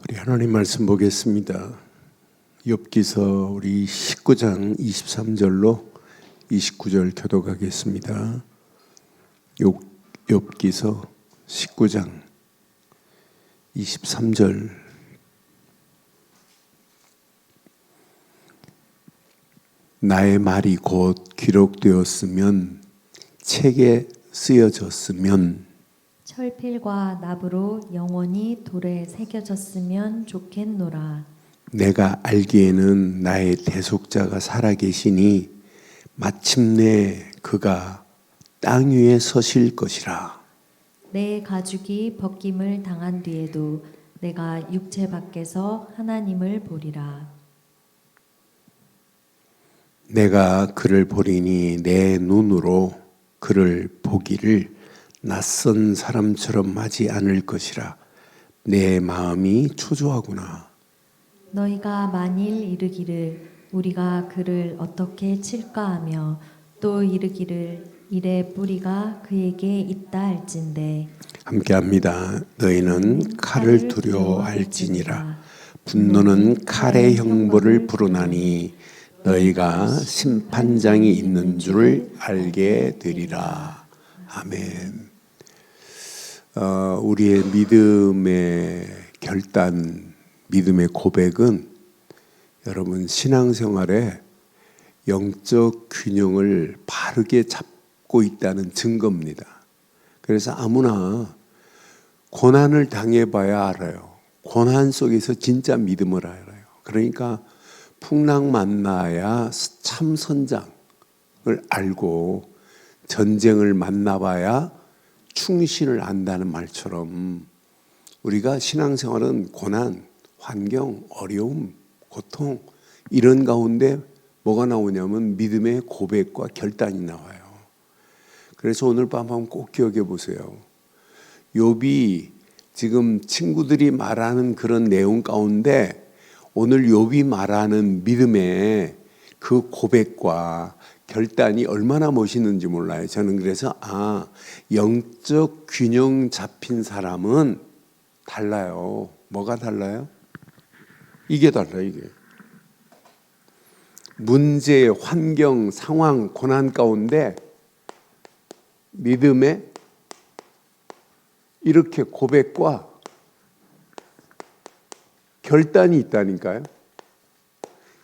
우리 하나님 말씀 보겠습니다. 욥기서 우리 19장 23절로 29절 교독하겠습니다. 욥기서 19장 23절. 나의 말이 곧 기록되었으면 책에 쓰여졌으면 철필과 납으로 영원히 돌에 새겨졌으면 좋겠노라. 내가 알기에는 나의 대속자가 살아계시니 마침내 그가 땅 위에 서실 것이라. 내 가죽이 벗김을 당한 뒤에도 내가 육체 밖에서 하나님을 보리라. 내가 그를 보리니 내 눈으로 그를 보기를 낯선 사람처럼 하지 않을 것이라. 내 마음이 초조하구나. 너희가 만일 이르기를 우리가 그를 어떻게 칠까 하며 또 이르기를 이래 뿌리가 그에게 있다 할진대. 함께합니다. 너희는 칼을 두려워할지니라. 분노는 칼의 형벌을 부르나니 너희가 심판장이 있는 줄을 알게 되리라. 아멘. 우리의 믿음의 결단, 믿음의 고백은 여러분 신앙생활에 영적 균형을 바르게 잡고 있다는 증거입니다. 그래서 아무나 고난을 당해봐야 알아요. 고난 속에서 진짜 믿음을 알아요. 그러니까 풍랑 만나야 참 선장을 알고 전쟁을 만나봐야 충신을 안다는 말처럼 우리가 신앙생활은 고난, 환경, 어려움, 고통 이런 가운데 뭐가 나오냐면 믿음의 고백과 결단이 나와요. 그래서 오늘 밤 한번 꼭 기억해 보세요. 욥이 지금 친구들이 말하는 그런 내용 가운데 오늘 욥이 말하는 믿음의 그 고백과 결단이 얼마나 멋있는지 몰라요. 저는 그래서 영적 균형 잡힌 사람은 달라요. 뭐가 달라요? 이게 달라요. 이게 문제, 환경, 상황, 고난 가운데 믿음의 이렇게 고백과 결단이 있다니까요.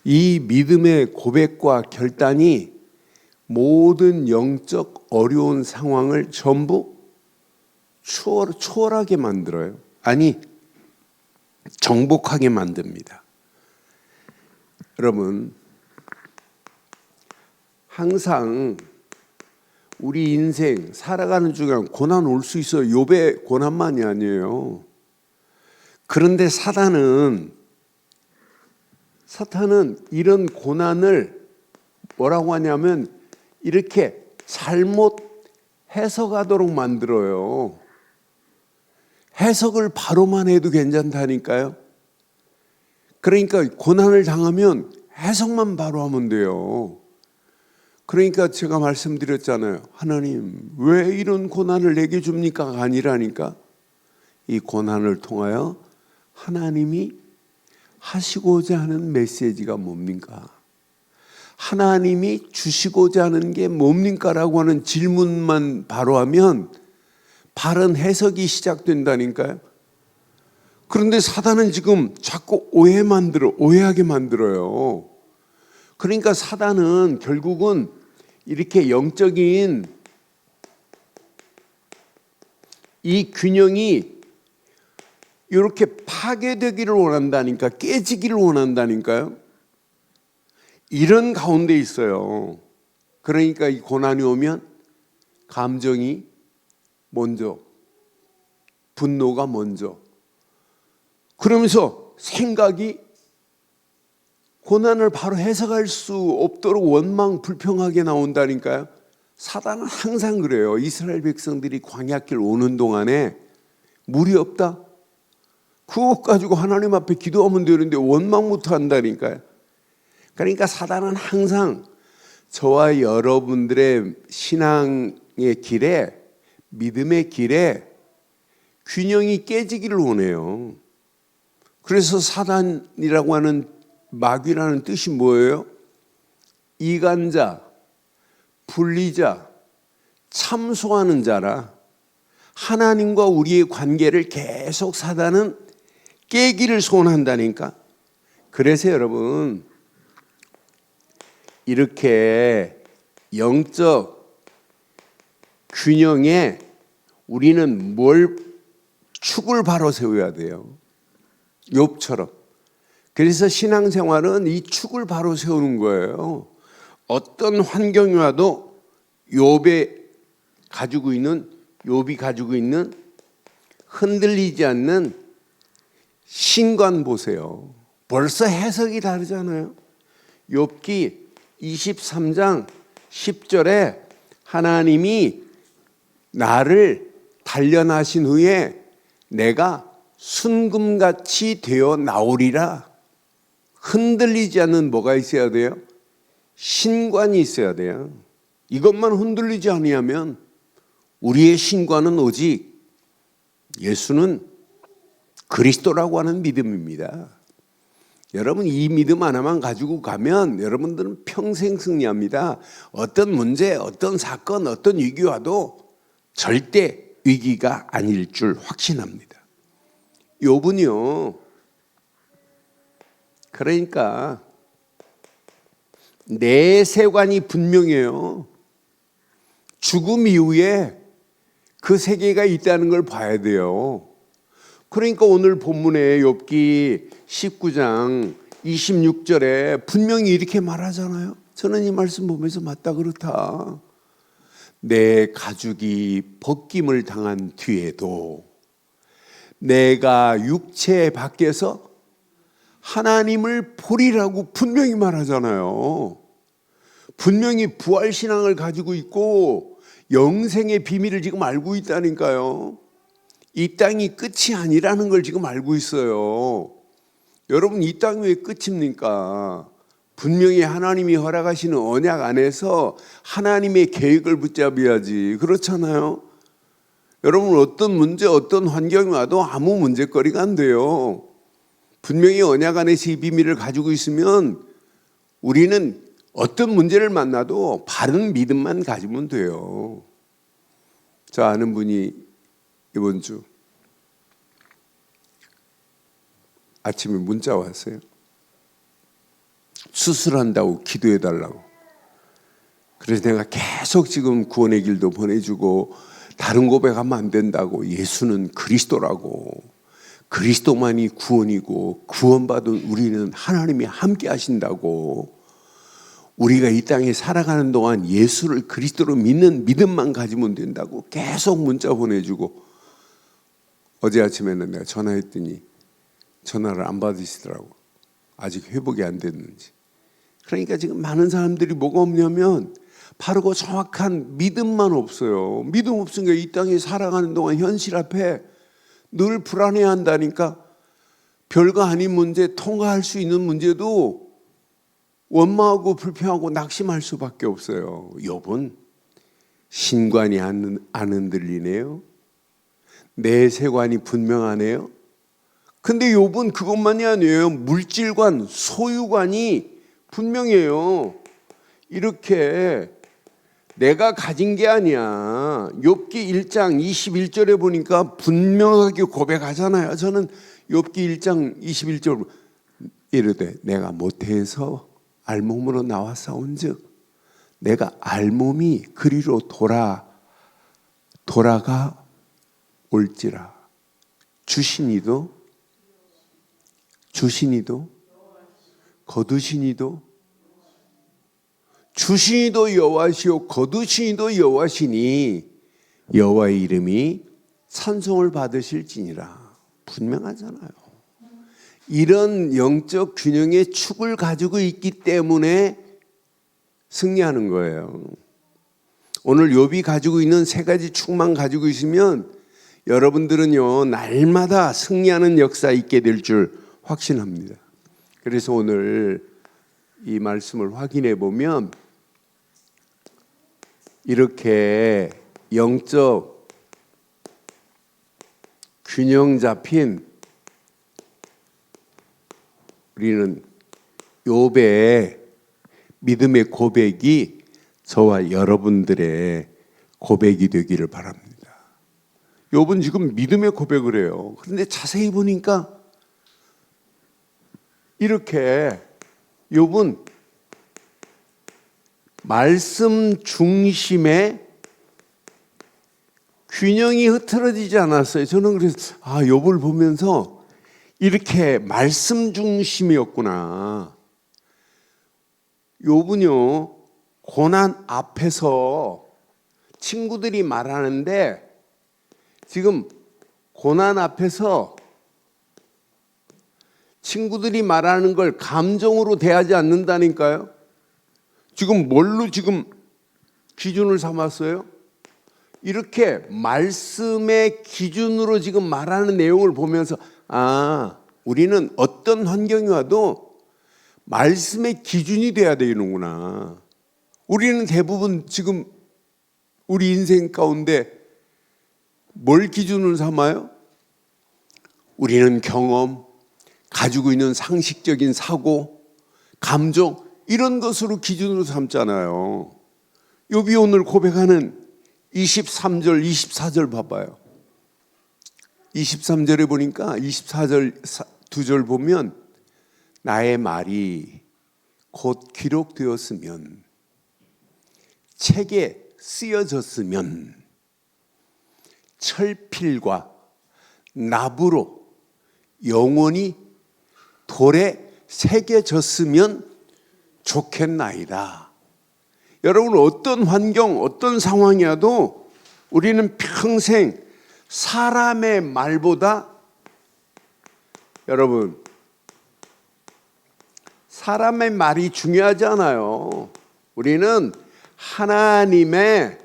이 믿음의 고백과 결단이 모든 영적 어려운 상황을 전부 추월하게 만들어요. 아니, 정복하게 만듭니다. 여러분, 항상 우리 인생 살아가는 중에 고난 올 수 있어요. 욥의 고난만이 아니에요. 그런데 사탄은 이런 고난을 뭐라고 하냐면 이렇게 잘못 해석하도록 만들어요. 해석을 바로만 해도 괜찮다니까요. 그러니까 고난을 당하면 해석만 바로 하면 돼요. 그러니까 제가 말씀드렸잖아요. 하나님 왜 이런 고난을 내게 줍니까가 아니라니까. 이 고난을 통하여 하나님이 하시고자 하는 메시지가 뭡니까? 하나님이 주시고자 하는 게 뭡니까? 라고 하는 질문만 바로 하면 바른 해석이 시작된다니까요. 그런데 사단은 지금 자꾸 오해하게 만들어요. 그러니까 사단은 결국은 이렇게 영적인 이 균형이 이렇게 파괴되기를 원한다니까, 깨지기를 원한다니까요. 이런 가운데 있어요. 그러니까 이 고난이 오면 감정이 먼저, 분노가 먼저, 그러면서 생각이 고난을 바로 해석할 수 없도록 원망 불평하게 나온다니까요. 사단은 항상 그래요. 이스라엘 백성들이 광야길 오는 동안에 물이 없다? 그것 가지고 하나님 앞에 기도하면 되는데 원망부터 한다니까요. 그러니까 사단은 항상 저와 여러분들의 신앙의 길에, 믿음의 길에 균형이 깨지기를 원해요. 그래서 사단이라고 하는 마귀라는 뜻이 뭐예요? 이간자, 분리자, 참소하는 자라. 하나님과 우리의 관계를 계속 사단은 깨기를 소원한다니까. 그래서 여러분, 이렇게 영적 균형에 우리는 축을 바로 세워야 돼요. 욥처럼. 그래서 신앙생활은 이 축을 바로 세우는 거예요. 어떤 환경이 와도 욥이 가지고 있는 흔들리지 않는 신관 보세요. 벌써 해석이 다르잖아요. 욥기 23장 10절에 하나님이 나를 단련하신 후에 내가 순금같이 되어 나오리라. 흔들리지 않는 뭐가 있어야 돼요? 신관이 있어야 돼요. 이것만 흔들리지 아니하면 우리의 신관은 오직 예수는 그리스도라고 하는 믿음입니다. 여러분, 이 믿음 하나만 가지고 가면 여러분들은 평생 승리합니다. 어떤 문제, 어떤 사건, 어떤 위기 와도 절대 위기가 아닐 줄 확신합니다. 욥은요, 그러니까 내 세관이 분명해요. 죽음 이후에 그 세계가 있다는 걸 봐야 돼요. 그러니까 오늘 본문에 욥기 19장 26절에 분명히 이렇게 말하잖아요. 저는 이 말씀 보면서 맞다 그렇다. 내 가죽이 벗김을 당한 뒤에도 내가 육체 밖에서 하나님을 보리라고 분명히 말하잖아요. 분명히 부활신앙을 가지고 있고 영생의 비밀을 지금 알고 있다니까요. 이 땅이 끝이 아니라는 걸 지금 알고 있어요. 여러분, 이 땅이 왜 끝입니까? 분명히 하나님이 허락하시는 언약 안에서 하나님의 계획을 붙잡아야지. 그렇잖아요. 여러분, 어떤 문제, 어떤 환경이 와도 아무 문제거리가 안 돼요. 분명히 언약 안에서 이 비밀을 가지고 있으면 우리는 어떤 문제를 만나도 바른 믿음만 가지면 돼요. 저 아는 분이 이번 주 아침에 문자 왔어요. 수술한다고 기도해 달라고. 그래서 내가 계속 지금 구원의 길도 보내주고 다른 고백하면 안 된다고. 예수는 그리스도라고. 그리스도만이 구원이고 구원받은 우리는 하나님이 함께 하신다고. 우리가 이 땅에 살아가는 동안 예수를 그리스도로 믿는 믿음만 가지면 된다고 계속 문자 보내주고, 어제 아침에는 내가 전화했더니 전화를 안 받으시더라고. 아직 회복이 안 됐는지. 그러니까 지금 많은 사람들이 뭐가 없냐면 바르고 정확한 믿음만 없어요. 믿음 없으니까 이 땅에 살아가는 동안 현실 앞에 늘 불안해한다니까. 별거 아닌 문제, 통과할 수 있는 문제도 원망하고 불평하고 낙심할 수밖에 없어요. 욥은 신관이 안 흔들리네요. 내 세관이 분명하네요. 근데 욥은 그것만이 아니에요. 물질관, 소유관이 분명해요. 이렇게 내가 가진 게 아니야. 욥기 1장 21절에 보니까 분명하게 고백하잖아요. 저는 욥기 1장 21절 이르되 내가 모태에서 알몸으로 나왔사온즉 내가 알몸이 그리로 돌아가 올지라. 주시니도 거두시니도 주시니도 여호와시오 거두시니도 여호와시니 여호와의 이름이 찬송을 받으실지니라. 분명하잖아요. 이런 영적 균형의 축을 가지고 있기 때문에 승리하는 거예요. 오늘 욥이 가지고 있는 세 가지 축만 가지고 있으면 여러분들은요 날마다 승리하는 역사 있게 될 줄 확신합니다. 그래서 오늘 이 말씀을 확인해 보면 이렇게 영적 균형 잡힌 우리는 욥의 믿음의 고백이 저와 여러분들의 고백이 되기를 바랍니다. 욥은 지금 믿음의 고백을 해요. 그런데 자세히 보니까 이렇게 욥은 말씀 중심의 균형이 흐트러지지 않았어요. 저는 그래서 욥을 보면서 이렇게 말씀 중심이었구나. 욥은요, 고난 앞에서 친구들이 말하는데 지금 고난 앞에서 친구들이 말하는 걸 감정으로 대하지 않는다니까요. 지금 뭘로 지금 기준을 삼았어요? 이렇게 말씀의 기준으로 지금 말하는 내용을 보면서 우리는 어떤 환경이 와도 말씀의 기준이 돼야 되는구나. 우리는 대부분 지금 우리 인생 가운데 뭘 기준으로 삼아요? 우리는 경험, 가지고 있는 상식적인 사고, 감정 이런 것으로 기준으로 삼잖아요. 욥이 오늘 고백하는 23절, 24절 봐봐요. 23절에 보니까 24절 2절 보면 나의 말이 곧 기록되었으면 책에 쓰여졌으면 철필과 납으로 영원히 돌에 새겨졌으면 좋겠나이다. 여러분, 어떤 환경, 어떤 상황이라도 우리는 평생 사람의 말보다, 여러분, 사람의 말이 중요하지 않아요. 우리는 하나님의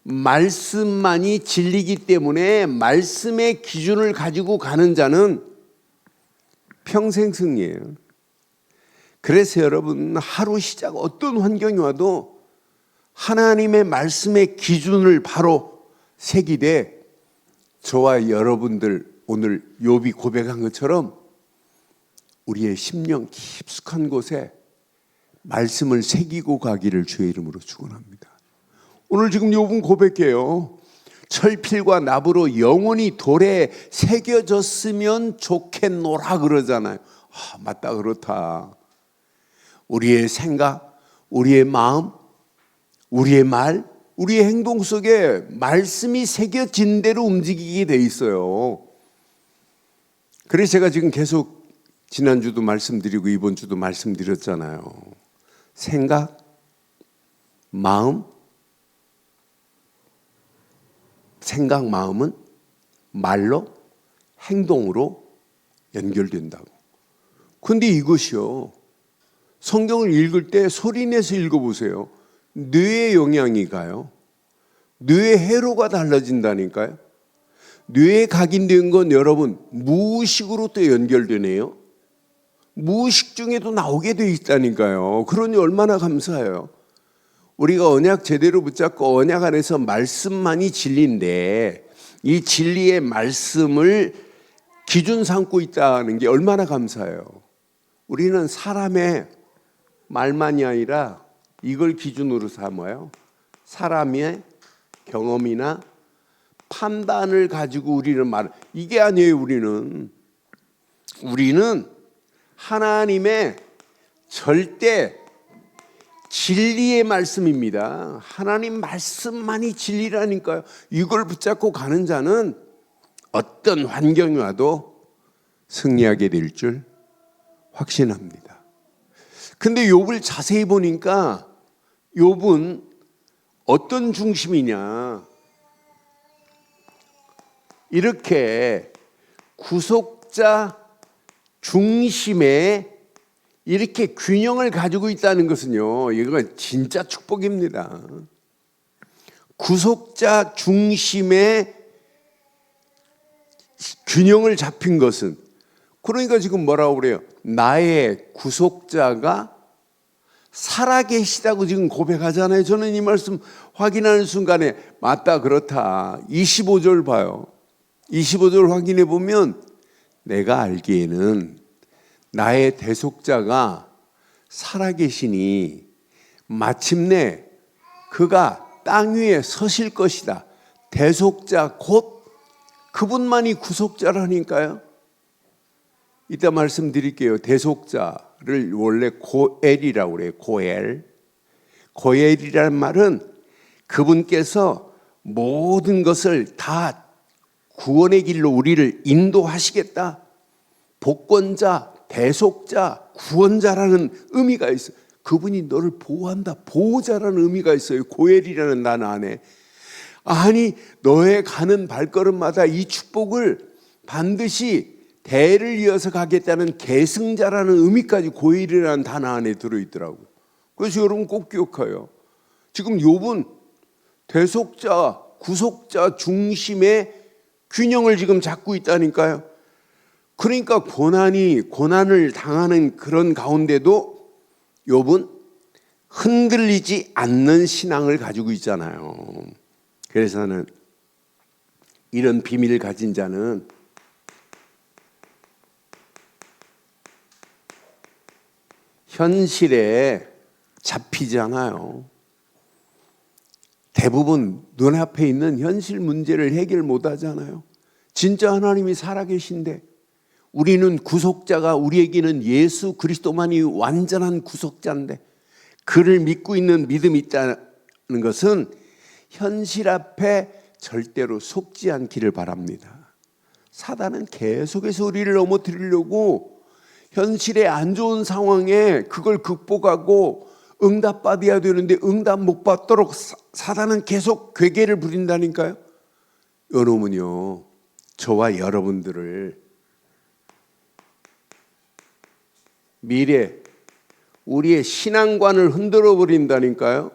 말씀만이 진리이기 때문에 말씀의 기준을 가지고 가는 자는 평생 승리예요. 그래서 여러분, 하루 시작 어떤 환경이 와도 하나님의 말씀의 기준을 바로 새기되 저와 여러분들 오늘 욥이 고백한 것처럼 우리의 심령 깊숙한 곳에 말씀을 새기고 가기를 주의 이름으로 축원합니다. 오늘 지금 욥은 고백해요. 철필과 납으로 영원히 돌에 새겨졌으면 좋겠노라 그러잖아요. 맞다, 그렇다. 우리의 생각, 우리의 마음, 우리의 말, 우리의 행동 속에 말씀이 새겨진 대로 움직이게 돼 있어요. 그래서 제가 지금 계속 지난주도 말씀드리고 이번 주도 말씀드렸잖아요. 생각, 마음, 생각, 마음은 말로, 행동으로 연결된다고. 그런데 이것이요, 성경을 읽을 때 소리내서 읽어보세요. 뇌에 영향이 가요. 뇌의 회로가 달라진다니까요. 뇌에 각인된 건 여러분 무의식으로 또 연결되네요. 무의식 중에도 나오게 돼 있다니까요. 그러니 얼마나 감사해요. 우리가 언약 제대로 붙잡고 언약 안에서 말씀만이 진리인데 이 진리의 말씀을 기준 삼고 있다는 게 얼마나 감사해요. 우리는 사람의 말만이 아니라 이걸 기준으로 삼아요. 사람의 경험이나 판단을 가지고 우리는 이게 아니에요. 우리는 하나님의 절대 진리의 말씀입니다. 하나님 말씀만이 진리라니까요. 이걸 붙잡고 가는 자는 어떤 환경이 와도 승리하게 될 줄 확신합니다. 근데 욥을 자세히 보니까 욥은 어떤 중심이냐, 이렇게 구속자 중심에 이렇게 균형을 가지고 있다는 것은요, 이건 진짜 축복입니다. 구속자 중심에 균형을 잡힌 것은, 그러니까 지금 뭐라고 그래요? 나의 구속자가 살아계시다고 지금 고백하잖아요. 저는 이 말씀 확인하는 순간에 맞다, 그렇다. 25절 봐요. 25절 확인해 보면 내가 알기에는 나의 대속자가 살아계시니 마침내 그가 땅 위에 서실 것이다. 대속자 곧 그분만이 구속자라니까요. 이따 말씀드릴게요. 대속자를 원래 고엘이라고 그래요. 고엘. 고엘이라는 말은 그분께서 모든 것을 다 구원의 길로 우리를 인도하시겠다. 복권자, 대속자, 구원자라는 의미가 있어요. 그분이 너를 보호한다. 보호자라는 의미가 있어요. 고엘이라는 단어 안에. 아니, 너의 가는 발걸음마다 이 축복을 반드시 대를 이어서 가겠다는 계승자라는 의미까지 고엘이라는 단어 안에 들어있더라고요. 그래서 여러분 꼭 기억해요. 지금 욥은 대속자, 구속자 중심의 균형을 지금 잡고 있다니까요. 그러니까 고난을 당하는 그런 가운데도 욥은 흔들리지 않는 신앙을 가지고 있잖아요. 그래서는 이런 비밀을 가진 자는 현실에 잡히지 않아요. 대부분 눈앞에 있는 현실 문제를 해결 못 하잖아요. 진짜 하나님이 살아계신데 우리는 구속자가 우리에게는 예수 그리스도만이 완전한 구속자인데 그를 믿고 있는 믿음이 있다는 것은 현실 앞에 절대로 속지 않기를 바랍니다. 사단은 계속해서 우리를 넘어뜨리려고 현실의 안 좋은 상황에 그걸 극복하고 응답받아야 되는데 응답 못 받도록 사단은 계속 괴계를 부린다니까요. 여러분은요, 저와 여러분들을 미래 우리의 신앙관을 흔들어 버린다니까요.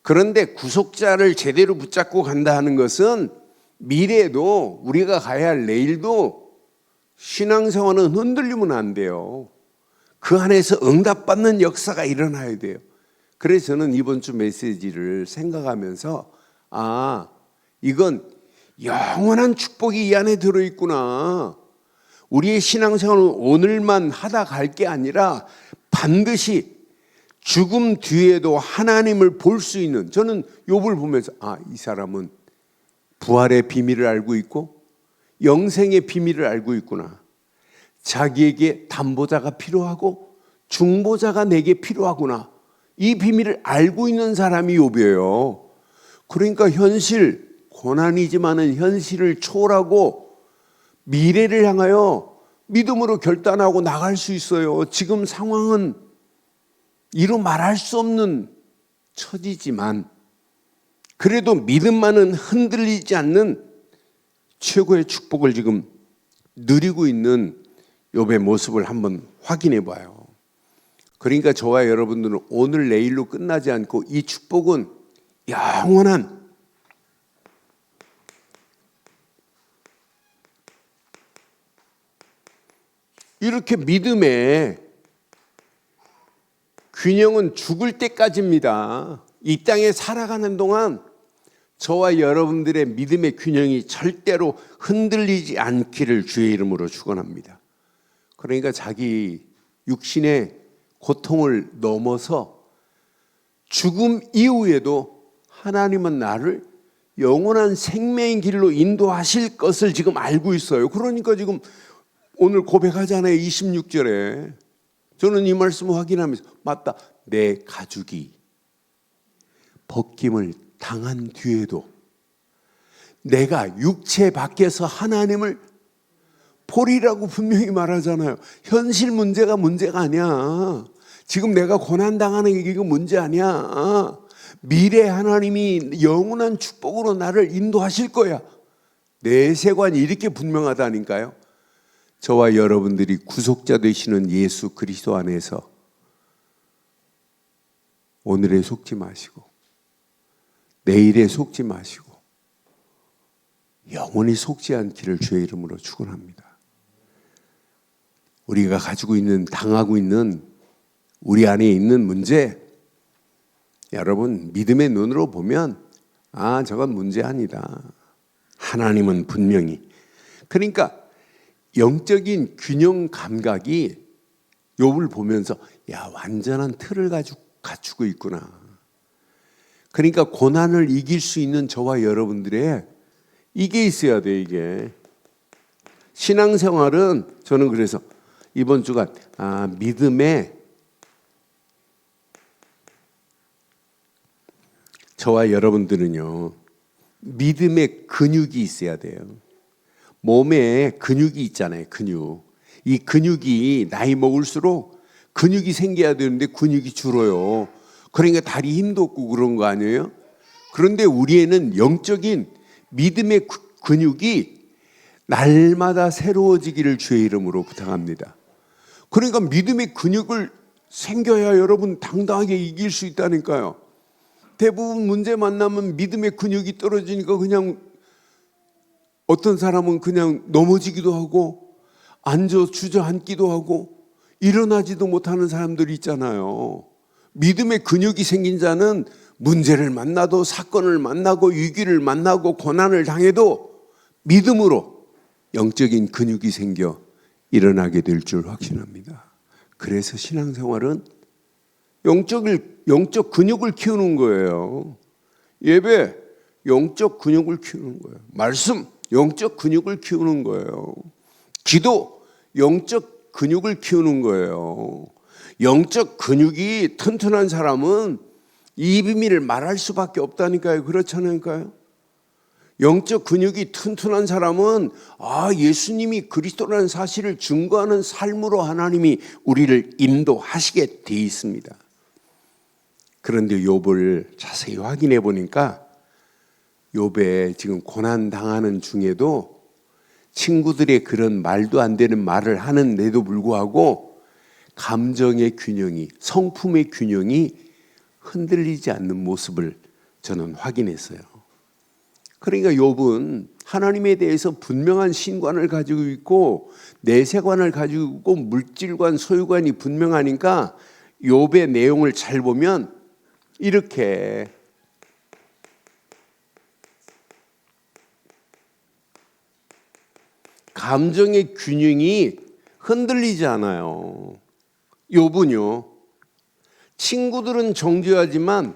그런데 구속자를 제대로 붙잡고 간다 하는 것은 미래에도 우리가 가야 할 내일도 신앙생활은 흔들리면 안 돼요. 그 안에서 응답받는 역사가 일어나야 돼요. 그래서 저는 이번 주 메시지를 생각하면서 이건 영원한 축복이 이 안에 들어있구나. 우리의 신앙생활은 오늘만 하다 갈 게 아니라 반드시 죽음 뒤에도 하나님을 볼 수 있는, 저는 욥을 보면서 이 사람은 부활의 비밀을 알고 있고 영생의 비밀을 알고 있구나. 자기에게 담보자가 필요하고 중보자가 내게 필요하구나. 이 비밀을 알고 있는 사람이 욥이에요. 그러니까 현실, 고난이지만은 현실을 초월하고 미래를 향하여 믿음으로 결단하고 나갈 수 있어요. 지금 상황은 이루 말할 수 없는 처지지만 그래도 믿음만은 흔들리지 않는 최고의 축복을 지금 누리고 있는 욥의 모습을 한번 확인해 봐요. 그러니까 저와 여러분들은 오늘 내일로 끝나지 않고 이 축복은 영원한 이렇게 믿음의 균형은 죽을 때까지입니다. 이 땅에 살아가는 동안 저와 여러분들의 믿음의 균형이 절대로 흔들리지 않기를 주의 이름으로 축원합니다. 그러니까 자기 육신의 고통을 넘어서 죽음 이후에도 하나님은 나를 영원한 생명의 길로 인도하실 것을 지금 알고 있어요. 그러니까 지금 오늘 고백하잖아요. 26절에 저는 이 말씀을 확인하면서 맞다, 내 가죽이 벗김을 당한 뒤에도 내가 육체 밖에서 하나님을 보리라고 분명히 말하잖아요. 현실 문제가 아니야. 지금 내가 고난당하는 게 이거 문제 아니야. 미래 하나님이 영원한 축복으로 나를 인도하실 거야. 내 세관이 이렇게 분명하다니까요. 저와 여러분들이 구속자 되시는 예수 그리스도 안에서 오늘에 속지 마시고 내일에 속지 마시고 영원히 속지 않기를 주의 이름으로 축원합니다. 우리가 가지고 있는, 당하고 있는 우리 안에 있는 문제, 여러분 믿음의 눈으로 보면 저건 문제 아니다. 하나님은 분명히, 그러니까 영적인 균형 감각이 욥을 보면서 야, 완전한 틀을 갖추고 있구나. 그러니까 고난을 이길 수 있는 저와 여러분들의 이게 있어야 돼. 이게 신앙생활은 저는 그래서 이번 주간 믿음의 저와 여러분들은요, 믿음의 근육이 있어야 돼요. 몸에 근육이 있잖아요. 근육. 이 근육이 나이 먹을수록 근육이 생겨야 되는데 근육이 줄어요. 그러니까 다리 힘도 없고 그런 거 아니에요? 그런데 우리에는 영적인 믿음의 근육이 날마다 새로워지기를 주의 이름으로 부탁합니다. 그러니까 믿음의 근육을 생겨야 여러분 당당하게 이길 수 있다니까요. 대부분 문제 만나면 믿음의 근육이 떨어지니까 그냥 어떤 사람은 그냥 넘어지기도 하고 앉아 주저앉기도 하고 일어나지도 못하는 사람들이 있잖아요. 믿음의 근육이 생긴 자는 문제를 만나도 사건을 만나고 위기를 만나고 고난을 당해도 믿음으로 영적인 근육이 생겨 일어나게 될 줄 확신합니다. 그래서 신앙생활은 영적 근육을 키우는 거예요. 예배, 영적 근육을 키우는 거예요. 말씀, 영적 근육을 키우는 거예요. 기도, 영적 근육을 키우는 거예요. 영적 근육이 튼튼한 사람은 이 비밀을 말할 수밖에 없다니까요. 그렇잖아요. 영적 근육이 튼튼한 사람은 예수님이 그리스도라는 사실을 증거하는 삶으로 하나님이 우리를 인도하시게 돼 있습니다. 그런데 욥을 자세히 확인해 보니까 욥에 지금 고난 당하는 중에도 친구들의 그런 말도 안 되는 말을 하는데도 불구하고 감정의 균형이, 성품의 균형이 흔들리지 않는 모습을 저는 확인했어요. 그러니까 욥은 하나님에 대해서 분명한 신관을 가지고 있고 내세관을 가지고 있고 물질관, 소유관이 분명하니까 욥의 내용을 잘 보면 이렇게 감정의 균형이 흔들리지 않아요. 욥은요, 친구들은 정죄하지만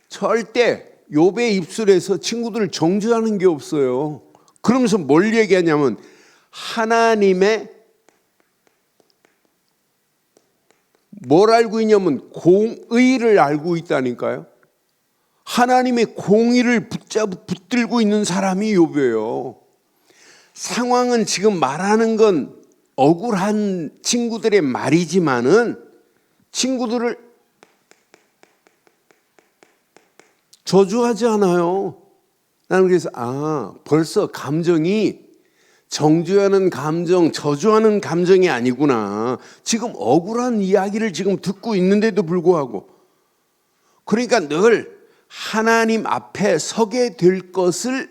절대 욥의 입술에서 친구들을 정죄하는 게 없어요. 그러면서 뭘 얘기하냐면 하나님의 뭘 알고 있냐면 공의를 알고 있다니까요. 하나님의 공의를 붙들고 있는 사람이 욥이에요. 상황은 지금 말하는 건 억울한 친구들의 말이지만은 친구들을 저주하지 않아요. 나는 그래서 벌써 감정이 정죄하는 감정, 저주하는 감정이 아니구나. 지금 억울한 이야기를 지금 듣고 있는데도 불구하고 그러니까 늘 하나님 앞에 서게 될 것을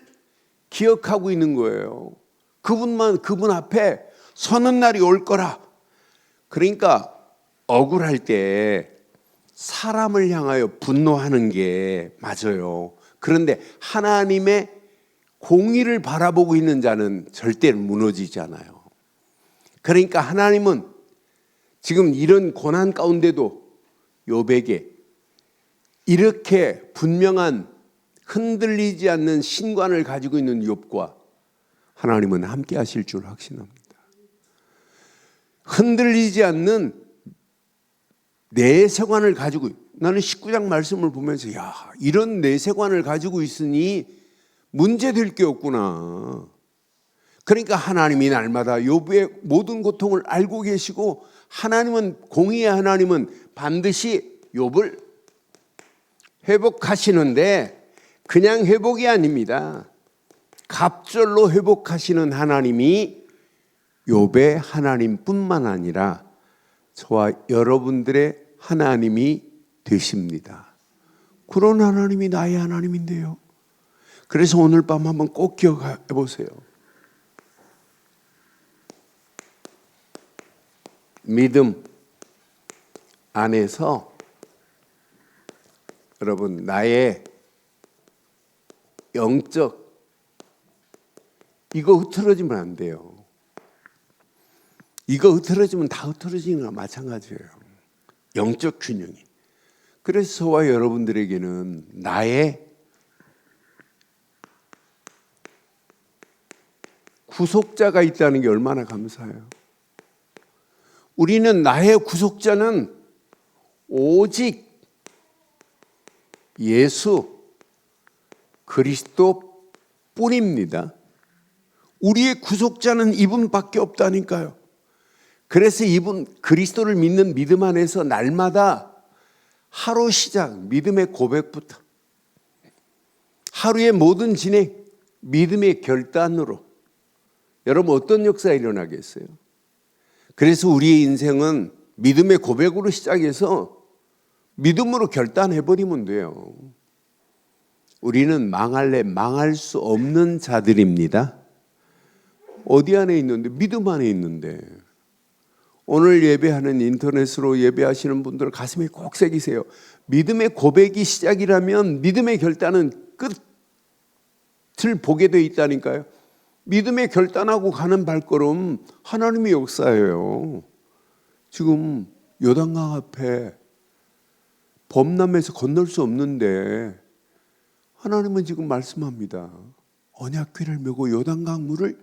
기억하고 있는 거예요. 그분 앞에 서는 날이 올 거라. 그러니까 억울할 때 사람을 향하여 분노하는 게 맞아요. 그런데 하나님의 공의를 바라보고 있는 자는 절대 무너지지 않아요. 그러니까 하나님은 지금 이런 고난 가운데도 욥에게 이렇게 분명한 흔들리지 않는 신관을 가지고 있는 욥과 하나님은 함께 하실 줄 확신합니다. 흔들리지 않는 내세관을 가지고 나는 19장 말씀을 보면서 이런 내세관을 가지고 있으니 문제될 게 없구나. 그러니까 하나님이 날마다 욥의 모든 고통을 알고 계시고 하나님은 공의의 하나님은 반드시 욥을 회복하시는데 그냥 회복이 아닙니다. 갑절로 회복하시는 하나님이 욥의 하나님뿐만 아니라 저와 여러분들의 하나님이 되십니다. 그런 하나님이 나의 하나님인데요. 그래서 오늘 밤 한번 꼭 기억해 보세요. 믿음 안에서 여러분 나의 영적 이거 흐트러지면 안 돼요. 이거 흐트러지면 다 흐트러지는 거나 마찬가지예요. 영적 균형이. 그래서 저와 여러분들에게는 나의 구속자가 있다는 게 얼마나 감사해요. 우리는 나의 구속자는 오직 예수 그리스도 뿐입니다. 우리의 구속자는 이분밖에 없다니까요. 그래서 이분 그리스도를 믿는 믿음 안에서 날마다 하루 시작 믿음의 고백부터 하루의 모든 진행 믿음의 결단으로 여러분 어떤 역사가 일어나겠어요? 그래서 우리의 인생은 믿음의 고백으로 시작해서 믿음으로 결단해버리면 돼요. 우리는 망할래 망할 수 없는 자들입니다. 어디 안에 있는데? 믿음 안에 있는데. 오늘 예배하는 인터넷으로 예배하시는 분들 가슴에 꼭 새기세요. 믿음의 고백이 시작이라면 믿음의 결단은 끝을 보게 돼 있다니까요. 믿음의 결단하고 가는 발걸음 하나님의 역사예요. 지금 요단강 앞에 범람해서 건널 수 없는데 하나님은 지금 말씀합니다. 언약궤를 메고 요단강 물을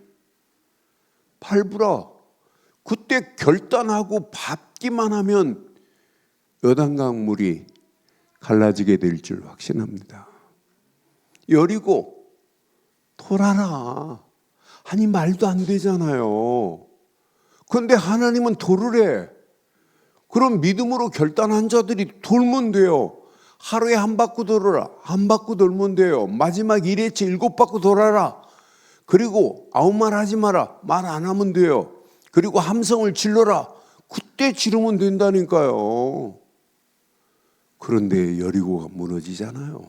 밟으라. 그때 결단하고 밟기만 하면 요단강 물이 갈라지게 될 줄 확신합니다. 여리고 돌아라. 아니 말도 안 되잖아요. 그런데 하나님은 돌을 해. 그럼 믿음으로 결단한 자들이 돌면 돼요. 하루에 한 바퀴 돌아라. 한 바퀴 돌면 돼요. 마지막 1회째 7바퀴 돌아라. 그리고 아무 말 하지 마라. 말 안 하면 돼요. 그리고 함성을 질러라. 그때 지르면 된다니까요. 그런데 여리고가 무너지잖아요.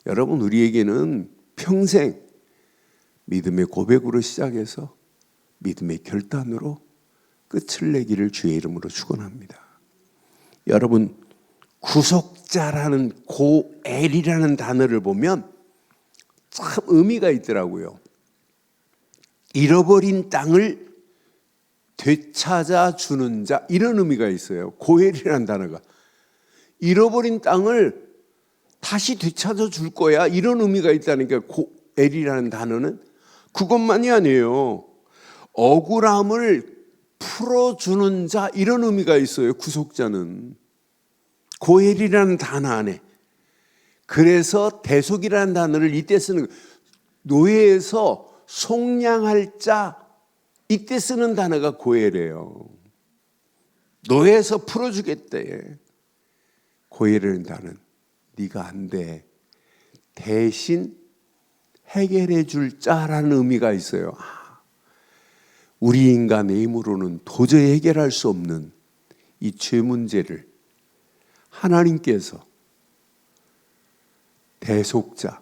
여러분 우리에게는 평생 믿음의 고백으로 시작해서 믿음의 결단으로 끝을 내기를 주의 이름으로 축원합니다. 여러분 구속자라는 고엘이라는 단어를 보면 참 의미가 있더라고요. 잃어버린 땅을 되찾아 주는 자 이런 의미가 있어요. 고엘이라는 단어가 잃어버린 땅을 다시 되찾아 줄 거야 이런 의미가 있다니까. 고엘이라는 단어는 그것만이 아니에요. 억울함을 풀어주는 자 이런 의미가 있어요. 구속자는 고엘이라는 단어 안에. 그래서 대속이라는 단어를 이때 쓰는 노예에서 속량할 자 이때 쓰는 단어가 고엘이에요. 노예에서 풀어주겠대. 고엘이라는 단어는 네가 안 돼. 대신 해결해 줄 자라는 의미가 있어요. 우리 인간의 힘으로는 도저히 해결할 수 없는 이 죄 문제를 하나님께서 대속자,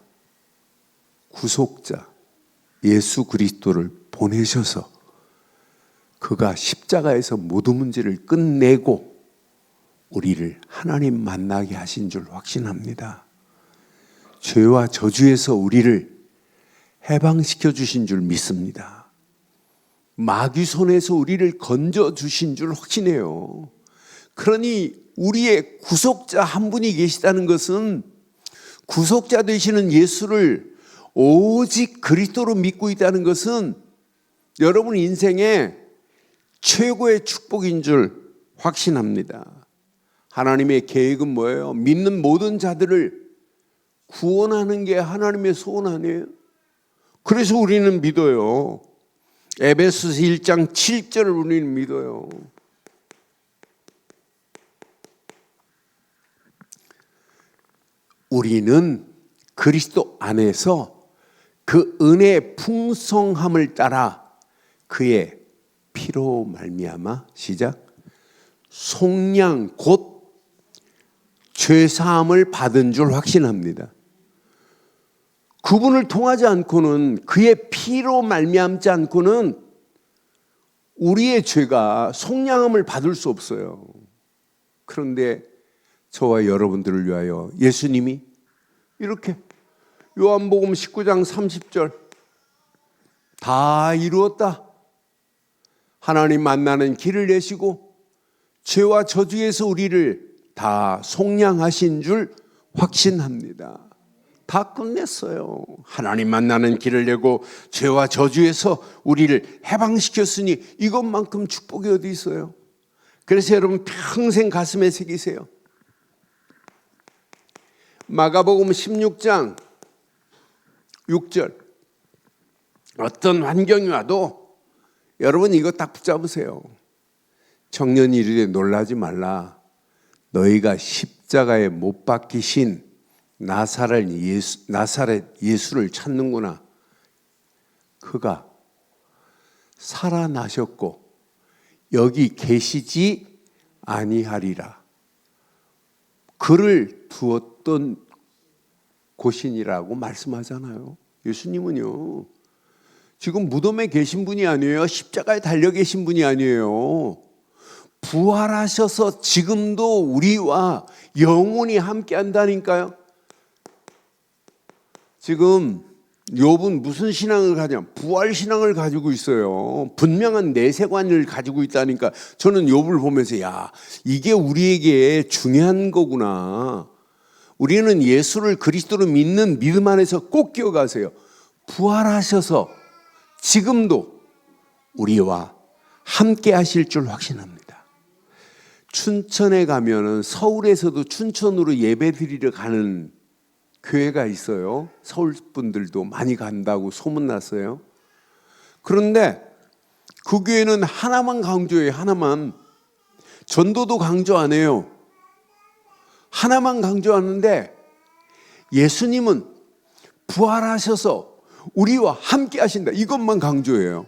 구속자 예수 그리스도를 보내셔서 그가 십자가에서 모든 문제를 끝내고 우리를 하나님 만나게 하신 줄 확신합니다. 죄와 저주에서 우리를 해방시켜 주신 줄 믿습니다. 마귀 손에서 우리를 건져 주신 줄 확신해요. 그러니 우리의 구속자 한 분이 계시다는 것은 구속자 되시는 예수를 오직 그리스도로 믿고 있다는 것은 여러분 인생의 최고의 축복인 줄 확신합니다. 하나님의 계획은 뭐예요? 믿는 모든 자들을 구원하는 게 하나님의 소원 아니에요? 그래서 우리는 믿어요. 에베소서 1장 7절을 우리는 믿어요. 우리는 그리스도 안에서 그 은혜의 풍성함을 따라 그의 피로 말미암아 시작 속량 곧 죄사함을 받은 줄 확신합니다. 그분을 통하지 않고는 그의 피로 말미암지 않고는 우리의 죄가 속량함을 받을 수 없어요. 그런데 저와 여러분들을 위하여 예수님이 이렇게 요한복음 19장 30절 다 이루었다. 하나님 만나는 길을 내시고 죄와 저주에서 우리를 다 속량하신 줄 확신합니다. 다 끝냈어요. 하나님 만나는 길을 내고 죄와 저주에서 우리를 해방시켰으니 이것만큼 축복이 어디 있어요? 그래서 여러분 평생 가슴에 새기세요. 마가복음 16장 6절. 어떤 환경이 와도 여러분 이거 딱 붙잡으세요. 청년이 이르되 놀라지 말라. 너희가 십자가에 못 박히신 나사렛 예수를 찾는구나. 그가 살아나셨고 여기 계시지 아니하리라. 그를 두었던 곳이니라고 말씀하잖아요. 예수님은요, 지금 무덤에 계신 분이 아니에요. 십자가에 달려 계신 분이 아니에요. 부활하셔서 지금도 우리와 영원히 함께 한다니까요. 지금 욥은 무슨 신앙을 가냐? 부활 신앙을 가지고 있어요. 분명한 내세관을 가지고 있다니까. 저는 욥을 보면서 야, 이게 우리에게 중요한 거구나. 우리는 예수를 그리스도로 믿는 믿음 안에서 꼭 기억하세요. 부활하셔서 지금도 우리와 함께 하실 줄 확신합니다. 춘천에 가면은 서울에서도 춘천으로 예배 드리러 가는 교회가 있어요. 서울 분들도 많이 간다고 소문났어요. 그런데 그 교회는 하나만 강조해요. 하나만. 전도도 강조 안 해요. 하나만 강조하는데 예수님은 부활하셔서 우리와 함께 하신다. 이것만 강조해요.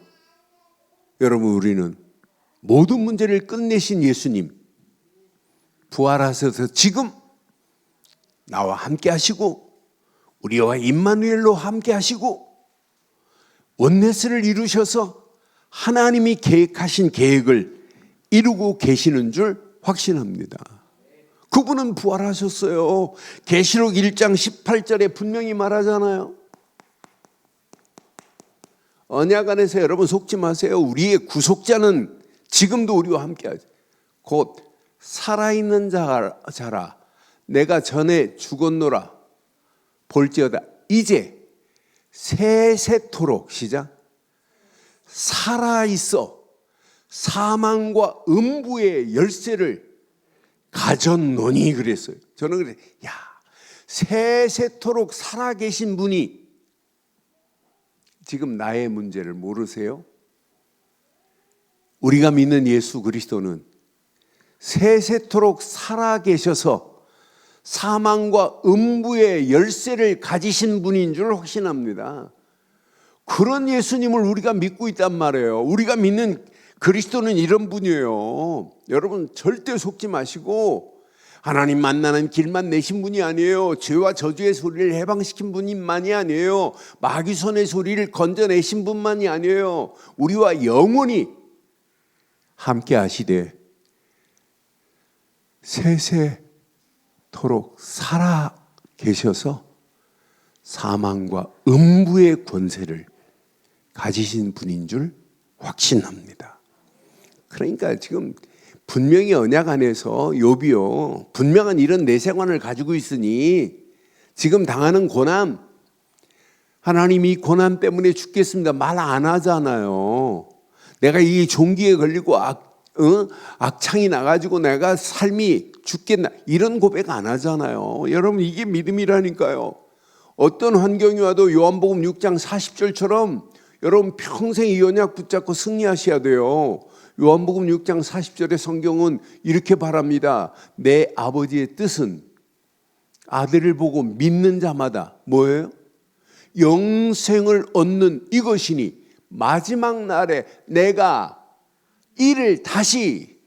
여러분, 우리는 모든 문제를 끝내신 예수님, 부활하셔서 지금 나와 함께 하시고 우리와 임마누엘로 함께 하시고 원네스를 이루셔서 하나님이 계획하신 계획을 이루고 계시는 줄 확신합니다. 그분은 부활하셨어요. 계시록 1장 18절에 분명히 말하잖아요. 언약 안에서 여러분 속지 마세요. 우리의 구속자는 지금도 우리와 함께 하죠. 곧 살아있는 자라 내가 전에 죽었노라 볼지어다 이제 세세토록 시작 살아있어 사망과 음부의 열쇠를 가졌노니 그랬어요. 저는 그래, 야, 세세토록 살아계신 분이 지금 나의 문제를 모르세요? 우리가 믿는 예수 그리스도는 세세토록 살아계셔서 사망과 음부의 열쇠를 가지신 분인 줄 확신합니다. 그런 예수님을 우리가 믿고 있단 말이에요. 우리가 믿는 그리스도는 이런 분이에요. 여러분 절대 속지 마시고 하나님 만나는 길만 내신 분이 아니에요. 죄와 저주의 소리를 해방시킨 분만이 아니에요. 마귀 손의 소리를 건져내신 분만이 아니에요. 우리와 영원히 함께 하시되 세세토록 살아 계셔서 사망과 음부의 권세를 가지신 분인 줄 확신합니다. 그러니까 지금 분명히 언약 안에서 욥이요 분명한 이런 내세관을 가지고 있으니 지금 당하는 고난, 하나님이 고난 때문에 죽겠습니다 말 안 하잖아요. 내가 이 종기에 걸리고 악창이 나가지고 내가 삶이 죽겠나 이런 고백 안 하잖아요. 여러분 이게 믿음이라니까요. 어떤 환경이 와도 요한복음 6장 40절처럼 여러분 평생 이 언약 붙잡고 승리하셔야 돼요. 요한복음 6장 40절의 성경은 이렇게 바랍니다. 내 아버지의 뜻은 아들을 보고 믿는 자마다 뭐예요? 영생을 얻는 이것이니 마지막 날에 내가 이를 다시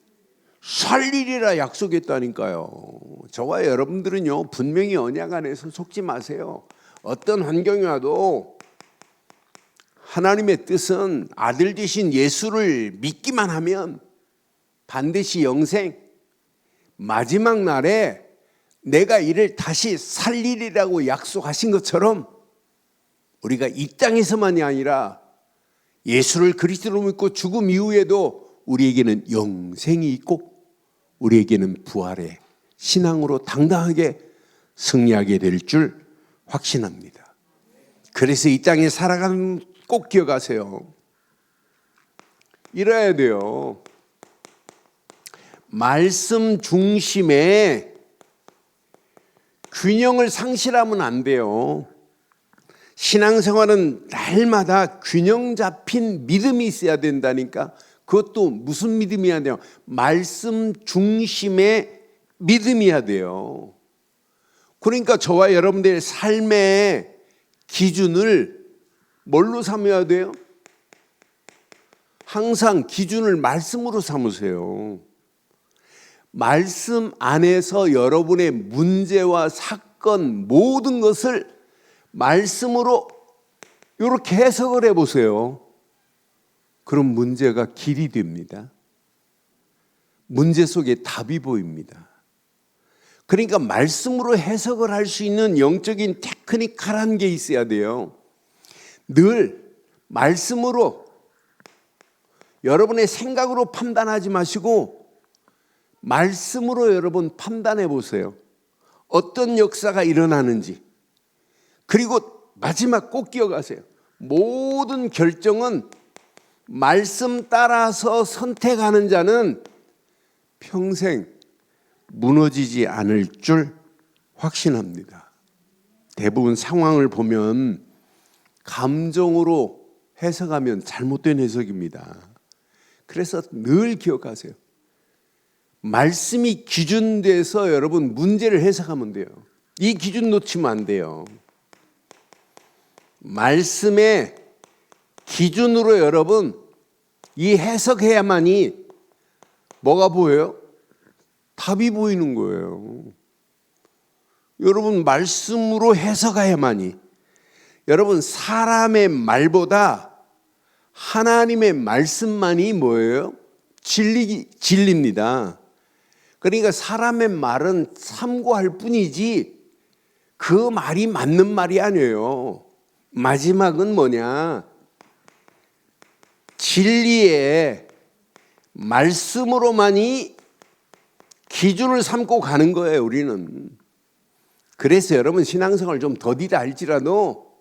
살리리라 약속했다니까요. 저와 여러분들은요 분명히 언약 안에서 속지 마세요. 어떤 환경이 와도 하나님의 뜻은 아들 되신 예수를 믿기만 하면 반드시 영생, 마지막 날에 내가 이를 다시 살리리라고 약속하신 것처럼 우리가 이 땅에서만이 아니라 예수를 그리스도로 믿고 죽음 이후에도 우리에게는 영생이 있고 우리에게는 부활의 신앙으로 당당하게 승리하게 될 줄 확신합니다. 그래서 이 땅에 살아가는 꼭 기억하세요. 이래야 돼요. 말씀 중심에 균형을 상실하면 안 돼요. 신앙생활은 날마다 균형 잡힌 믿음이 있어야 된다니까. 그것도 무슨 믿음이어야 돼요? 말씀 중심의 믿음이어야 돼요. 그러니까 저와 여러분들의 삶의 기준을 뭘로 삼아야 돼요? 항상 기준을 말씀으로 삼으세요. 말씀 안에서 여러분의 문제와 사건 모든 것을 말씀으로 이렇게 해석을 해보세요. 그럼 문제가 길이 됩니다. 문제 속에 답이 보입니다. 그러니까 말씀으로 해석을 할 수 있는 영적인 테크니컬한 게 있어야 돼요. 늘 말씀으로 여러분의 생각으로 판단하지 마시고 말씀으로 여러분 판단해 보세요. 어떤 역사가 일어나는지. 그리고 마지막 꼭 기억하세요. 모든 결정은 말씀 따라서 선택하는 자는 평생 무너지지 않을 줄 확신합니다. 대부분 상황을 보면 감정으로 해석하면 잘못된 해석입니다. 그래서 늘 기억하세요. 말씀이 기준돼서 여러분 문제를 해석하면 돼요. 이 기준 놓치면 안 돼요. 말씀의 기준으로 여러분 이 해석해야만이 뭐가 보여요? 답이 보이는 거예요. 여러분 말씀으로 해석해야만이. 여러분 사람의 말보다 하나님의 말씀만이 뭐예요? 진리입니다. 그러니까 사람의 말은 참고할 뿐이지 그 말이 맞는 말이 아니에요. 마지막은 뭐냐? 진리의 말씀으로만이 기준을 삼고 가는 거예요, 우리는. 그래서 여러분 신앙생활 좀 더디다 할지라도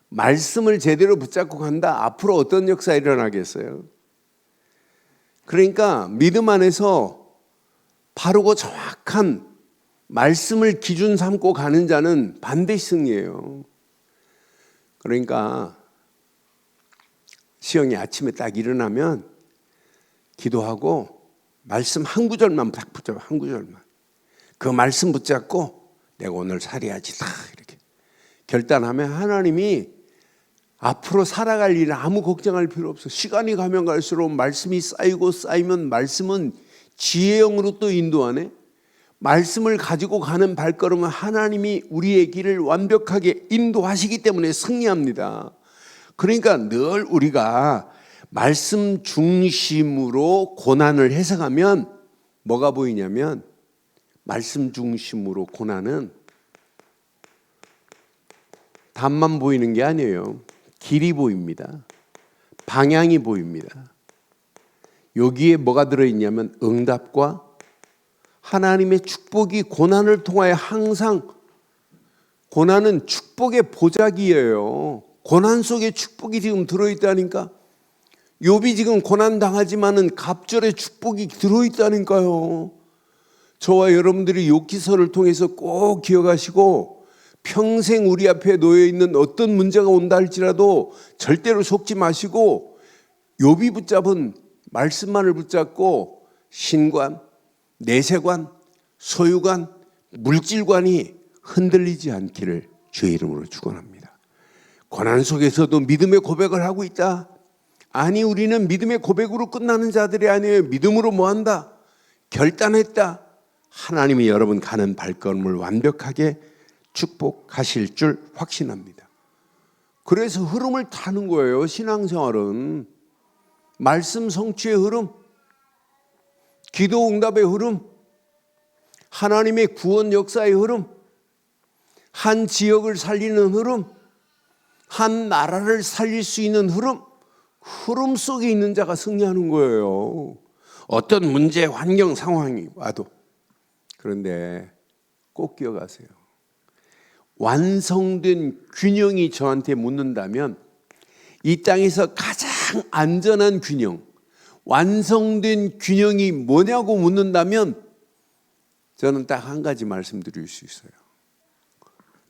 말씀을 제대로 붙잡고 간다. 앞으로 어떤 역사 일어나겠어요? 그러니까 믿음 안에서 바르고 정확한 말씀을 기준 삼고 가는 자는 반드시 승리해요. 그러니까 시영이 아침에 딱 일어나면 기도하고 말씀 한 구절만 딱 붙잡아. 한 구절만. 그 말씀 붙잡고 내가 오늘 살아야지 다 이렇게 결단하면 하나님이 앞으로 살아갈 일은 아무 걱정할 필요 없어. 시간이 가면 갈수록 말씀이 쌓이고 쌓이면 말씀은 지혜형으로 또 인도하네. 말씀을 가지고 가는 발걸음은 하나님이 우리의 길을 완벽하게 인도하시기 때문에 승리합니다. 그러니까 늘 우리가 말씀 중심으로 고난을 해석하면 뭐가 보이냐면 말씀 중심으로 고난은 답만 보이는 게 아니에요. 길이 보입니다. 방향이 보입니다. 여기에 뭐가 들어있냐면 응답과 하나님의 축복이 고난을 통하여 항상 고난은 축복의 보자기예요. 고난 속에 축복이 지금 들어있다니까. 욥이 지금 고난 당하지만은 갑절의 축복이 들어있다니까요. 저와 여러분들이 욥기서를 통해서 꼭 기억하시고 평생 우리 앞에 놓여 있는 어떤 문제가 온다 할지라도 절대로 속지 마시고 욥이 붙잡은 말씀만을 붙잡고 신관, 내세관, 소유관, 물질관이 흔들리지 않기를 주의 이름으로 축원합니다. 고난 속에서도 믿음의 고백을 하고 있다. 아니 우리는 믿음의 고백으로 끝나는 자들이 아니에요. 믿음으로 뭐한다? 결단했다. 하나님이 여러분 가는 발걸음을 완벽하게 축복하실 줄 확신합니다. 그래서 흐름을 타는 거예요. 신앙생활은 말씀 성취의 흐름, 기도 응답의 흐름, 하나님의 구원 역사의 흐름, 한 지역을 살리는 흐름, 한 나라를 살릴 수 있는 흐름, 흐름 속에 있는 자가 승리하는 거예요. 어떤 문제, 환경, 상황이 와도. 그런데 꼭 기억하세요. 완성된 균형이 저한테 묻는다면 이 땅에서 가장 안전한 균형, 완성된 균형이 뭐냐고 묻는다면 저는 딱 한 가지 말씀드릴 수 있어요.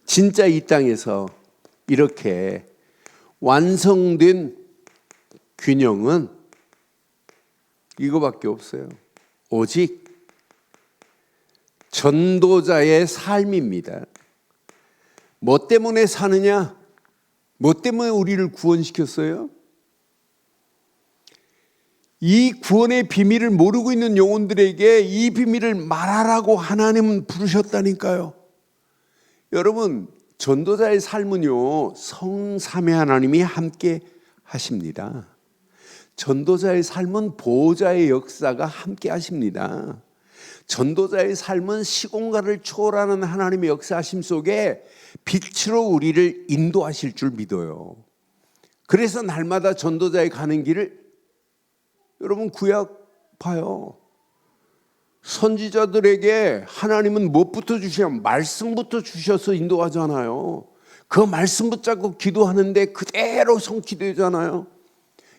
진짜 이 땅에서 이렇게 완성된 균형은 이거밖에 없어요. 오직 전도자의 삶입니다. 뭐 때문에 사느냐? 뭐 때문에 우리를 구원시켰어요? 이 구원의 비밀을 모르고 있는 영혼들에게 이 비밀을 말하라고 하나님은 부르셨다니까요. 여러분, 전도자의 삶은요, 성삼위 하나님이 함께 하십니다. 전도자의 삶은 보호자의 역사가 함께 하십니다. 전도자의 삶은 시공간을 초월하는 하나님의 역사하심 속에 빛으로 우리를 인도하실 줄 믿어요. 그래서 날마다 전도자의 가는 길을 여러분 구약 봐요. 선지자들에게 하나님은 무엇부터 주시냐면 말씀부터 주셔서 인도하잖아요. 그 말씀 붙잡고 기도하는데 그대로 성취되잖아요.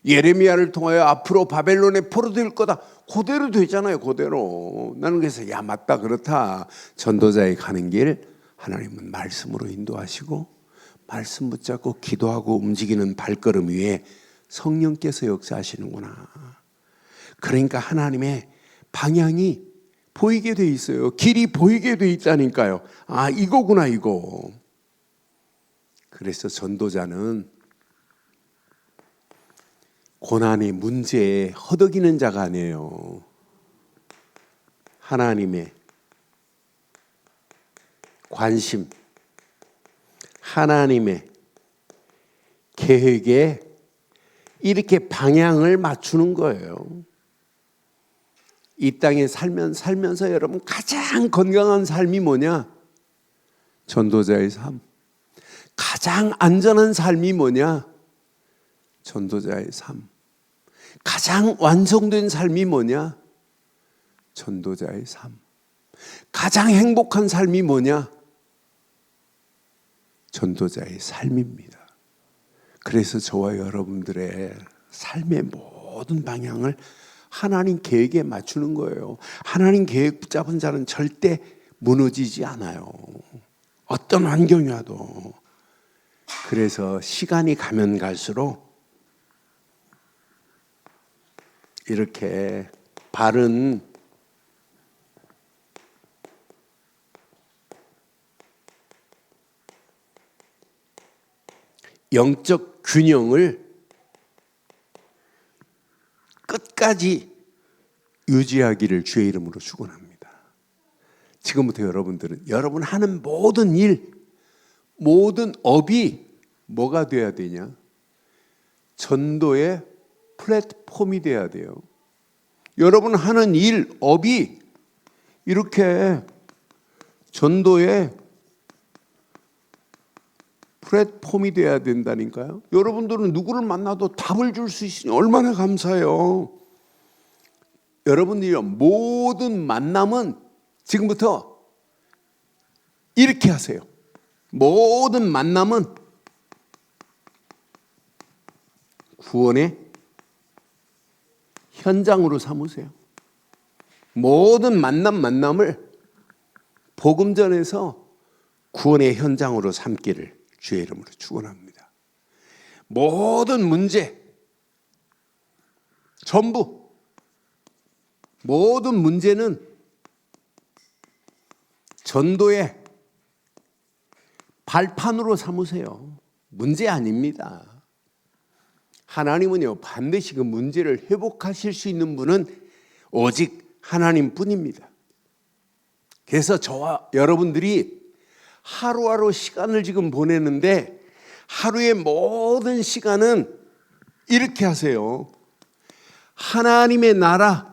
예레미야를 통하여 앞으로 바벨론에 포로될 거다. 그대로 되잖아요. 그대로. 나는 그래서 야 맞다 그렇다. 전도자의 가는 길 하나님은 말씀으로 인도하시고 말씀 붙잡고 기도하고 움직이는 발걸음 위에 성령께서 역사하시는구나. 그러니까 하나님의 방향이 보이게 돼 있어요. 길이 보이게 돼 있다니까요. 아 이거구나 이거. 그래서 전도자는 고난의 문제에 허덕이는 자가 아니에요. 하나님의 관심, 하나님의 계획에 이렇게 방향을 맞추는 거예요. 이 땅에 살면서 여러분 가장 건강한 삶이 뭐냐? 전도자의 삶. 가장 안전한 삶이 뭐냐? 전도자의 삶. 가장 완성된 삶이 뭐냐? 전도자의 삶. 가장 행복한 삶이 뭐냐? 전도자의 삶입니다. 그래서 저와 여러분들의 삶의 모든 방향을 하나님 계획에 맞추는 거예요. 하나님 계획 붙잡은 자는 절대 무너지지 않아요. 어떤 환경이 와도. 그래서 시간이 가면 갈수록 이렇게 바른 영적 균형을 끝까지 유지하기를 주의 이름으로 축원합니다. 지금부터 여러분들은 여러분 하는 모든 일, 모든 업이 뭐가 돼야 되냐? 전도의 플랫폼이 돼야 돼요. 여러분 하는 일, 업이 이렇게 전도의 플랫폼이 돼야 된다니까요. 여러분들은 누구를 만나도 답을 줄 수 있으니 얼마나 감사해요. 여러분들이 모든 만남은 지금부터 이렇게 하세요. 모든 만남은 구원의 현장으로 삼으세요. 모든 만남을 복음전에서 구원의 현장으로 삼기를 주의 이름으로 축원합니다. 모든 문제, 전부 모든 문제는 전도의 발판으로 삼으세요. 문제 아닙니다. 하나님은요 반드시 그 문제를 회복하실 수 있는 분은 오직 하나님뿐입니다. 그래서 저와 여러분들이 하루하루 시간을 지금 보내는데 하루의 모든 시간은 이렇게 하세요. 하나님의 나라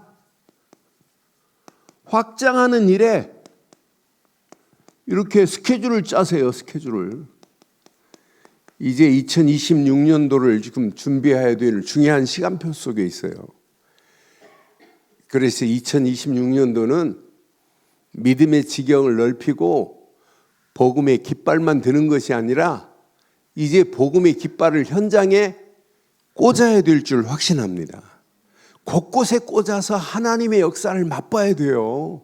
확장하는 일에 이렇게 스케줄을 짜세요. 스케줄을. 이제 2026년도를 지금 준비해야 될 중요한 시간표 속에 있어요. 그래서 2026년도는 믿음의 지경을 넓히고 복음의 깃발만 드는 것이 아니라 이제 복음의 깃발을 현장에 꽂아야 될 줄 확신합니다. 곳곳에 꽂아서 하나님의 역사를 맛봐야 돼요.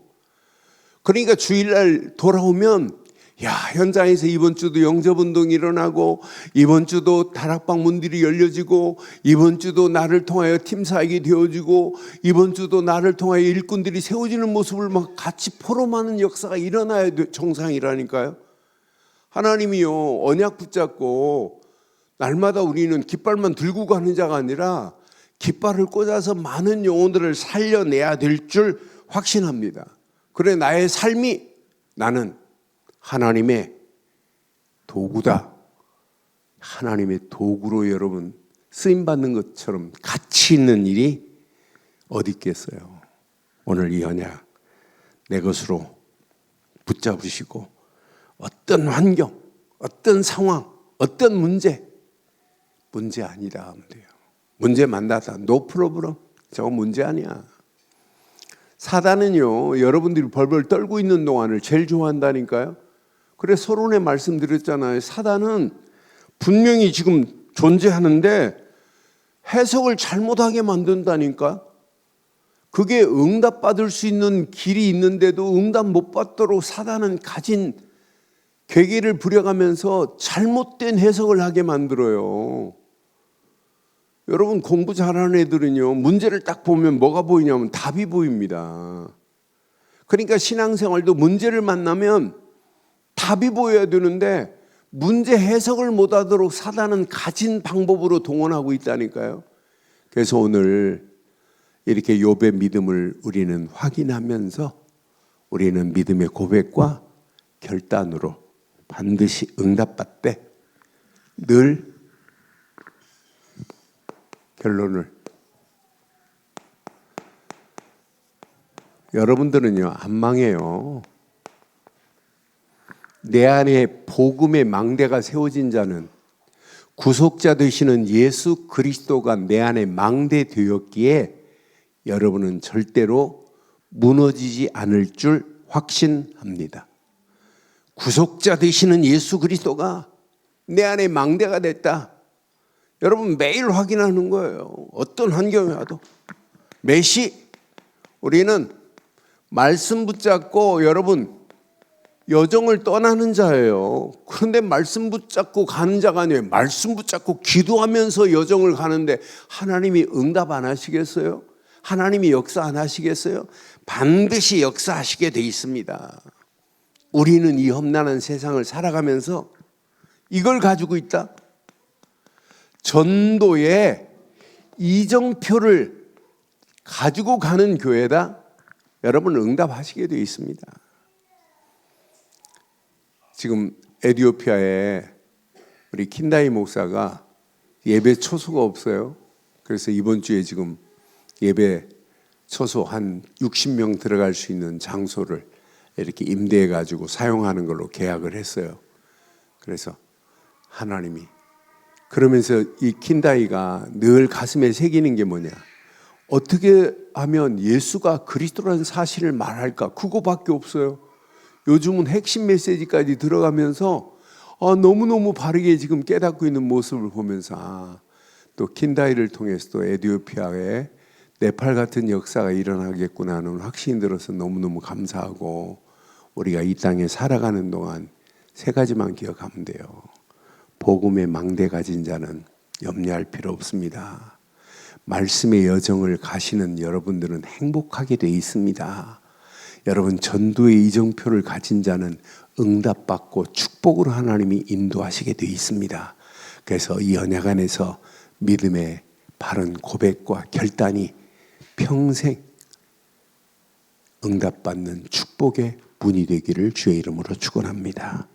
그러니까 주일날 돌아오면 현장에서 이번 주도 영접운동이 일어나고 이번 주도 다락방 문들이 열려지고 이번 주도 나를 통하여 팀사역이 되어지고 이번 주도 나를 통하여 일꾼들이 세워지는 모습을 막 같이 포럼하는 역사가 일어나야 정상이라니까요. 하나님이요, 언약 붙잡고 날마다 우리는 깃발만 들고 가는 자가 아니라 깃발을 꽂아서 많은 영혼들을 살려내야 될 줄 확신합니다. 그래, 나의 삶이 나는 하나님의 도구다. 하나님의 도구로 여러분 쓰임받는 것처럼 가치 있는 일이 어디 있겠어요. 오늘 이 언약 내 것으로 붙잡으시고 어떤 환경, 어떤 상황, 어떤 문제 아니다 하면 돼요. 문제 만나다 노 프로브럼, 저거 문제 아니야. 사단은요, 여러분들이 벌벌 떨고 있는 동안을 제일 좋아한다니까요. 그래, 서론에 말씀드렸잖아요. 사단은 분명히 지금 존재하는데 해석을 잘못하게 만든다니까. 그게 응답받을 수 있는 길이 있는데도 응답 못 받도록 사단은 가진 괴계를 부려가면서 잘못된 해석을 하게 만들어요. 여러분, 공부 잘하는 애들은요, 문제를 딱 보면 뭐가 보이냐면 답이 보입니다. 그러니까 신앙생활도 문제를 만나면 답이 보여야 되는데 문제 해석을 못하도록 사단은 가진 방법으로 동원하고 있다니까요. 그래서 오늘 이렇게 욥의 믿음을 우리는 확인하면서 우리는 믿음의 고백과 결단으로 반드시 응답받되 늘 결론을, 여러분들은요 안 망해요. 내 안에 복음의 망대가 세워진 자는 구속자 되시는 예수 그리스도가 내 안에 망대 되었기에 여러분은 절대로 무너지지 않을 줄 확신합니다. 구속자 되시는 예수 그리스도가 내 안에 망대가 됐다. 여러분 매일 확인하는 거예요. 어떤 환경이 와도 매시 우리는 말씀 붙잡고 여러분 여정을 떠나는 자예요. 그런데 말씀 붙잡고 가는 자가 아니에요. 말씀 붙잡고 기도하면서 여정을 가는데 하나님이 응답 안 하시겠어요? 하나님이 역사 안 하시겠어요? 반드시 역사하시게 돼 있습니다. 우리는 이 험난한 세상을 살아가면서 이걸 가지고 있다. 전도의 이정표를 가지고 가는 교회다. 여러분 응답하시게 되어 있습니다. 지금 에티오피아에 우리 킨다이 목사가 예배 처소가 없어요. 그래서 이번 주에 지금 예배 처소 한 60명 들어갈 수 있는 장소를 이렇게 임대해 가지고 사용하는 걸로 계약을 했어요. 그래서 하나님이 그러면서 이 킨다이가 늘 가슴에 새기는 게 뭐냐, 어떻게 하면 예수가 그리스도라는 사실을 말할까, 그거밖에 없어요. 요즘은 핵심 메시지까지 들어가면서 너무너무 바르게 지금 깨닫고 있는 모습을 보면서 또 킨다이를 통해서 또 에티오피아에 네팔 같은 역사가 일어나겠구나 하는 확신이 들어서 너무너무 감사하고, 우리가 이 땅에 살아가는 동안 세 가지만 기억하면 돼요. 복음의 망대 가진 자는 염려할 필요 없습니다. 말씀의 여정을 가시는 여러분들은 행복하게 돼 있습니다. 여러분 전도의 이정표를 가진 자는 응답받고 축복으로 하나님이 인도하시게 돼 있습니다. 그래서 이 언약 안에서 믿음의 바른 고백과 결단이 평생 응답받는 축복의 문이 되기를 주의 이름으로 축원합니다.